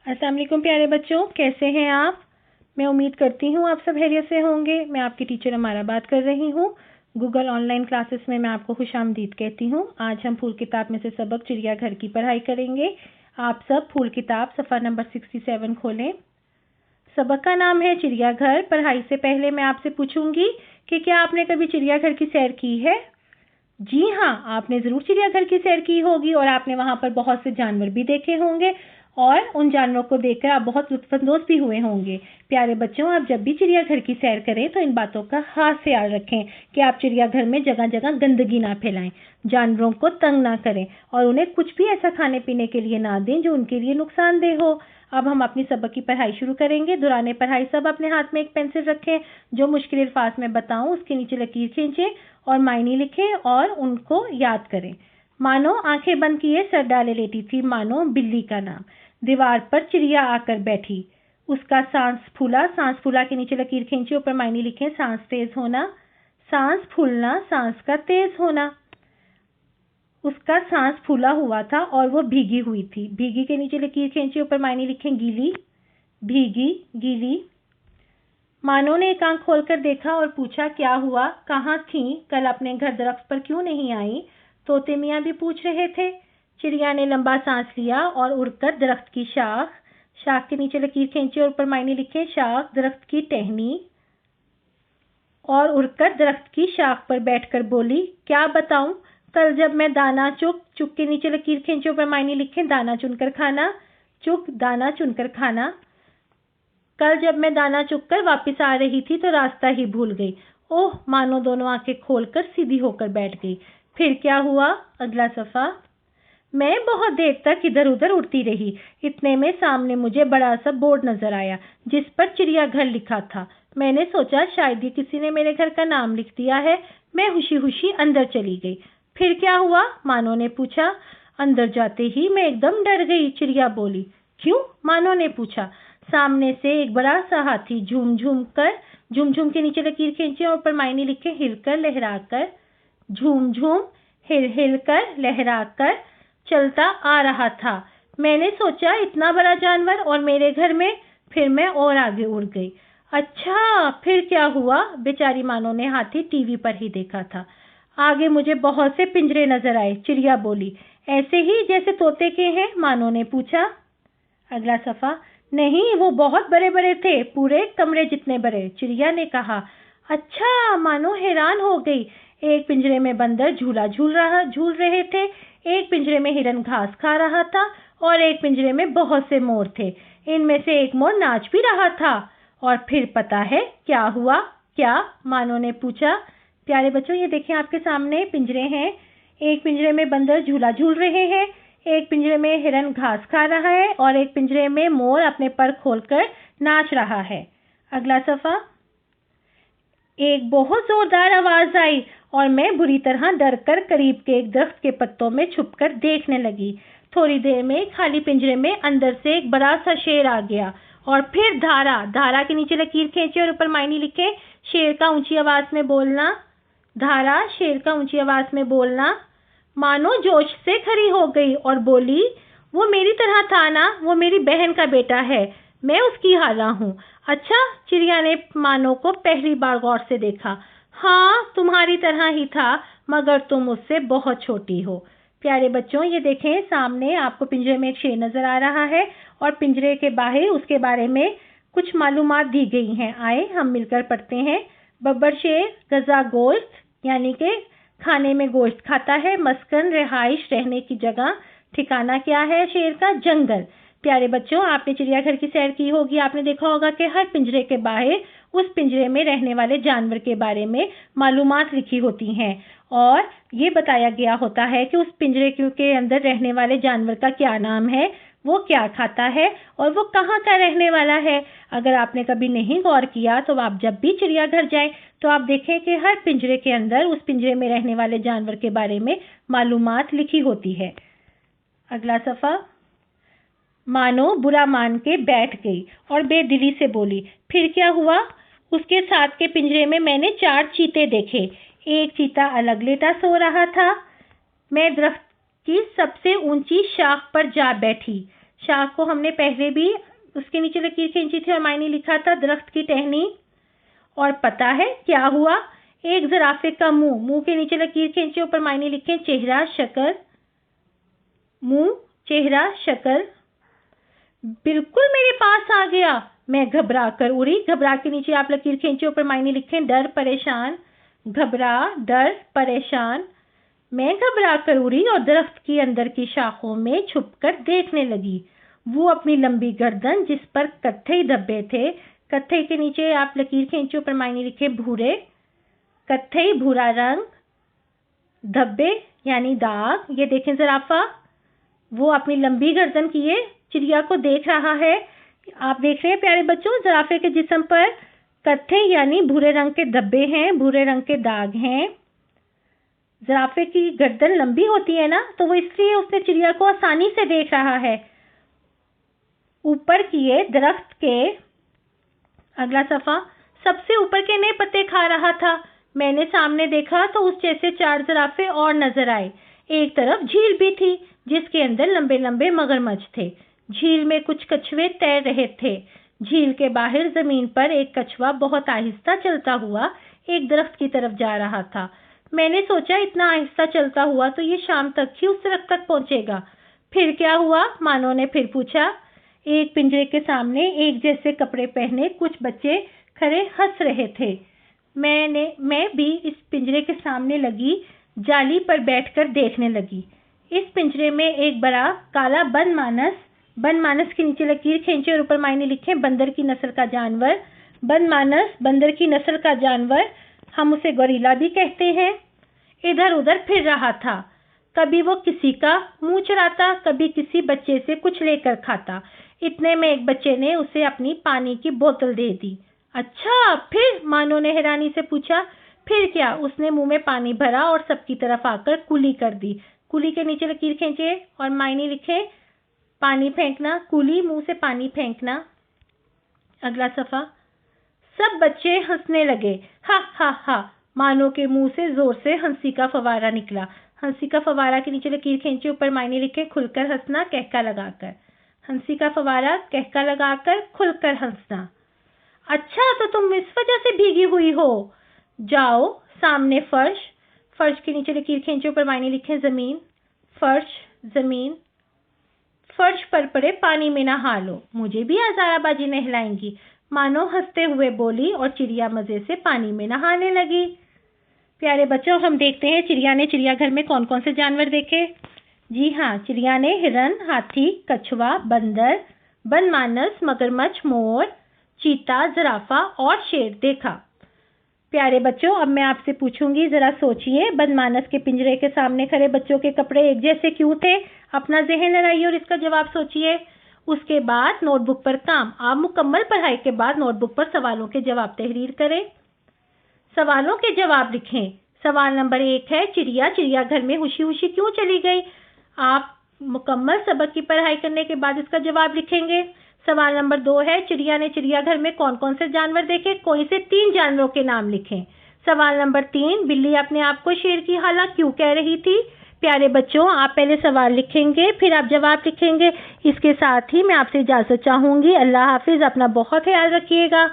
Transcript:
अस्सलाम वालेकुम प्यारे बच्चों, कैसे हैं आप। मैं उम्मीद करती हूँ आप सब खैरियत से होंगे। मैं आपकी टीचर अमारा बात कर रही हूँ। गूगल ऑनलाइन क्लासेस में मैं आपको खुशामदीद कहती हूँ। आज हम फूल किताब में से सबक चिड़ियाघर की पढ़ाई करेंगे। आप सब फूल किताब सफ़ा नंबर 67 खोलें। सबक का नाम है चिड़ियाघर। पढ़ाई से पहले मैं आपसे पूछूंगी कि क्या आपने कभी चिड़ियाघर की सैर की है। जी हाँ, आपने ज़रूर चिड़ियाघर की सैर की होगी और आपने वहाँ पर बहुत से जानवर भी देखे होंगे और उन जानवरों को देखकर आप बहुत लुत्फ़अंदोज़ भी हुए होंगे। प्यारे बच्चों, आप जब भी चिड़ियाघर की सैर करें तो इन बातों का खास ख्याल रखें कि आप चिड़ियाघर में जगह जगह गंदगी ना फैलाएं, जानवरों को तंग ना करें और उन्हें कुछ भी ऐसा खाने पीने के लिए ना दें जो उनके लिए नुकसानदेह हो। अब हम अपनी सबक की पढ़ाई शुरू करेंगे। दौरान पढ़ाई सब अपने हाथ में एक पेंसिल रखें। जो मुश्किल अल्फाज में बताऊं उसके नीचे लकीर खींचें और मायने लिखें और उनको याद करें। मानो आंखें बंद किए सर डाले लेटी थी मानो बिल्ली का नाम। दीवार पर चिड़िया आकर बैठी, उसका सांस फूला के नीचे लकीर खींची, ऊपर मायने लिखें सांस तेज होना, सांस फूलना, सांस का तेज होना। उसका सांस फूला हुआ था और वो भीगी हुई थी। भीगी के नीचे लकीर खींची, ऊपर मायने लिखें गीली, भीगी, गीली। मानो ने एक आंख खोलकर देखा और पूछा क्या हुआ, कहाँ थी, कल अपने घर दरख्त पर क्यों नहीं आई। तोते मियाँ भी पूछ रहे थे। चिड़िया ने लंबा सांस लिया और उड़कर दरख्त की शाख के नीचे लकीर खींची और ऊपर मायने लिखे शाख, दरख्त की टहनी, और उड़कर दरख्त की शाख पर बैठकर बोली क्या बताऊं, कल जब मैं दाना चुग के नीचे लकीर खींची, ऊपर मायने लिखे दाना चुनकर खाना, चुग दाना चुनकर खाना। कल जब मैं दाना चुगकर वापस आ रही थी तो रास्ता ही भूल गई। ओह, मानो दोनों आंखें खोलकर सीधी होकर बैठ गई। फिर क्या हुआ, अगला सफ़ा। मैं बहुत देर तक इधर उधर उड़ती रही। इतने में सामने मुझे बड़ा सा बोर्ड नजर आया जिस पर चिड़ियाघर लिखा था। मैंने सोचा शायद ही किसी ने मेरे घर का नाम लिख दिया है। मैं खुशी खुशी अंदर चली गई। फिर क्या हुआ, मानो ने पूछा। अंदर जाते ही मैं एकदम डर गई। चिड़िया बोली। क्यों, मानो ने पूछा। सामने से एक बड़ा सा हाथी झूम झूम के नीचे लकीर खींची और ऊपर मायने लिखे हिलकर लहराकर, झूम झूम हिल कर लहराकर चलता आ रहा था। मैंने सोचा इतना बड़ा जानवर और मेरे घर में। फिर मैं और आगे उड़ गई। अच्छा, फिर क्या हुआ, बेचारी मानो ने हाथी टीवी पर ही देखा था। आगे मुझे बहुत से पिंजरे नजर आए। चिड़िया बोली। ऐसे ही जैसे तोते के हैं, मानो ने पूछा। अगला सफ़ा। नहीं, वो बहुत बड़े बड़े थे, पूरे कमरे जितने बड़े। चिड़िया ने कहा। अच्छा, मानो हैरान हो गई। एक पिंजरे में बंदर झूल रहे थे, एक पिंजरे में हिरन घास खा रहा था और एक पिंजरे में बहुत से मोर थे। इनमें से एक मोर नाच भी रहा था। और फिर पता है क्या हुआ, क्या, मानो ने पूछा। प्यारे बच्चों, ये देखें आपके सामने पिंजरे हैं। एक पिंजरे में बंदर झूल रहे हैं, एक पिंजरे में हिरन घास खा रहा है और एक पिंजरे में मोर अपने पर खोलकर नाच रहा है। अगला सफ़ा। एक बहुत जोरदार आवाज आई और मैं बुरी तरह डरकर करीब के एक दरख्त के पत्तों में छुपकर देखने लगी। थोड़ी देर में खाली पिंजरे में अंदर से एक बड़ा सा शेर आ गया। और फिर धारा के नीचे लकीर खींची और ऊपर मायने लिखे शेर का ऊंची आवाज में बोलना, धारा शेर का ऊंची आवाज में बोलना। मानो जोश से खड़ी हो गई और बोली, वो मेरी तरह था ना, वो मेरी बहन का बेटा है, मैं उसकी हाला हूँ। अच्छा, चिड़िया ने मानो को पहली बार गौर से देखा। हाँ, तुम्हारी तरह ही था, मगर तुम उससे बहुत छोटी हो। प्यारे बच्चों, ये देखें सामने आपको पिंजरे में एक शेर नजर आ रहा है और पिंजरे के बाहर उसके बारे में कुछ मालूमात दी गई हैं। आए हम मिलकर पढ़ते हैं। बब्बर शेर, गजा गोश्त, यानी कि खाने में गोश्त खाता है। मस्कन, रिहाइश, रहने की जगह। ठिकाना क्या है शेर का, जंगल। प्यारे बच्चों, आपने चिड़ियाघर की सैर की होगी। आपने देखा होगा कि हर पिंजरे के बाहर उस पिंजरे में रहने वाले जानवर के बारे में मालूमात लिखी होती हैं और ये बताया गया होता है कि उस पिंजरे के अंदर रहने वाले जानवर का क्या नाम है, वो क्या खाता है और वो कहाँ का रहने वाला है। अगर आपने कभी नहीं गौर किया तो आप जब भी चिड़ियाघर जाएं तो आप देखें कि हर पिंजरे के अंदर उस पिंजरे में रहने वाले जानवर के बारे में मालूमात लिखी होती है। अगला सफ़ा। मानो बुरा मान के बैठ गई और बेदिली से बोली। फिर क्या हुआ, उसके साथ के पिंजरे में मैंने 4 चीते देखे। एक चीता अलग लेटा सो रहा था। मैं दरख्त की सबसे ऊंची शाख पर जा बैठी। शाख को हमने पहले भी उसके नीचे लकीर खींची थी और मायने लिखा था दरख्त की टहनी। और पता है क्या हुआ? एक ज़राफ़े का मुंह, मुंह के नीचे लकीर खींचे, ऊपर मायने लिखे चेहरा, शक्ल, मुंह, चेहरा, शक्ल, बिल्कुल मेरे पास आ गया। मैं घबरा कर उड़ी। घबरा के नीचे आप लकीर खींचे, ऊपर मायने लिखे डर, परेशान, घबरा, डर, परेशान। मैं घबरा कर उड़ी और दरख्त की अंदर की शाखों में छुपकर देखने लगी। वो अपनी लंबी गर्दन जिस पर कत्थई धब्बे थे, कत्थई के नीचे आप लकीर खींचे, ऊपर मायने लिखे भूरे, कत्थई भूरा रंग, धब्बे यानी दाग। ये देखें ज़राफ़ा, वो अपनी लंबी गर्दन किए चिड़िया को देख रहा है। आप देख रहे हैं प्यारे बच्चों, ज़राफ़े के जिस्म पर कत्थई यानी भूरे रंग के धब्बे हैं, भूरे रंग के दाग हैं। ज़राफ़े की गर्दन लंबी होती है ना, तो वो इसलिए उसने चिड़िया को आसानी से देख रहा है। ऊपर किए दरख्त के, अगला सफ़ा, सबसे ऊपर के नए पत्ते खा रहा था। मैंने सामने देखा तो उस जैसे 4 ज़राफ़े और नजर आए। एक तरफ झील भी थी जिसके अंदर लंबे लंबे मगरमच्छ थे। झील में कुछ कछुए तैर रहे थे। झील के बाहर जमीन पर एक कछुआ बहुत आहिस्ता चलता हुआ एक दरख्त की तरफ जा रहा था। मैंने सोचा इतना आहिस्ता चलता हुआ तो ये शाम तक ही उस दरख्त तक पहुंचेगा। फिर क्या हुआ? मानो ने फिर पूछा। एक पिंजरे के सामने एक जैसे कपड़े पहने कुछ बच्चे खड़े हंस रहे थे। मैं भी इस पिंजरे के सामने लगी जाली पर बैठकर देखने लगी। इस पिंजरे में एक बड़ा काला बनमानस के नीचे लकीर खींचे और ऊपर मायने लिखे बंदर की नस्ल का जानवर। बनमानस बंदर की नस्ल का जानवर, हम उसे गोरिल्ला भी कहते हैं, इधर उधर फिर रहा था। कभी वो किसी का मुंह चुराता, कभी किसी बच्चे से कुछ लेकर खाता। इतने में एक बच्चे ने उसे अपनी पानी की बोतल दे दी। अच्छा फिर? मानो ने हैरानी से पूछा। फिर क्या? उसने मुंह में पानी भरा और सबकी तरफ आकर कुली कर दी। कुली के नीचे लकीर खींचे और मायने लिखे पानी फेंकना, कुली मुंह से पानी फेंकना। अगला सफ़ा, सब बच्चे हंसने लगे। हा हा हा। मानो के मुंह से जोर से हंसी का फवारा निकला। हंसी का फवारा के नीचे लकीर खींचे, ऊपर मायने लिखे खुलकर हंसना, कहका लगाकर। हंसी का फवारा, कहका लगाकर, खुलकर हंसना। अच्छा तो तुम इस वजह से भीगी हुई हो। जाओ सामने फर्श, फर्श के नीचे लकीर खींचे, ऊपर मायने लिखे जमीन, फर्श, जमीन, फर्श पर पड़े पानी में नहा लो। मुझे भी आज़ाराबाजी नहलाएंगी, मानो हंसते हुए बोली और चिड़िया मजे से पानी में नहाने लगी। प्यारे बच्चों, हम देखते हैं चिड़िया ने चिड़ियाघर में कौन कौन से जानवर देखे। जी हाँ, चिड़िया ने हिरन, हाथी, कछुआ, बंदर, बनमानस, मगरमच्छ, मोर, चीता, ज़राफ़ा और शेर देखा। प्यारे बच्चों, अब मैं आपसे पूछूंगी, जरा सोचिए, बनमानस के पिंजरे के सामने खड़े बच्चों के कपड़े एक जैसे क्यों थे? अपना ज़हन लड़ाइए और इसका जवाब सोचिए। उसके बाद नोटबुक पर काम। आप मुकम्मल पढ़ाई के बाद नोटबुक पर सवालों के जवाब तहरीर करें। सवालों के जवाब लिखें। सवाल नंबर 1 है, चिड़िया चिड़ियाघर में खुशी खुशी क्यों चली गई? आप मुकम्मल सबक की पढ़ाई करने के बाद इसका जवाब लिखेंगे। सवाल नंबर 2 है, चिड़िया ने चिड़ियाघर में कौन कौन से जानवर देखे? कोई से 3 जानवरों के नाम लिखें। सवाल नंबर 3, बिल्ली अपने आप को शेर की हाला क्यों कह रही थी? प्यारे बच्चों, आप पहले सवाल लिखेंगे, फिर आप जवाब लिखेंगे। इसके साथ ही मैं आपसे इजाज़त चाहूँगी। अल्लाह हाफिज़। अपना बहुत ख्याल रखिएगा।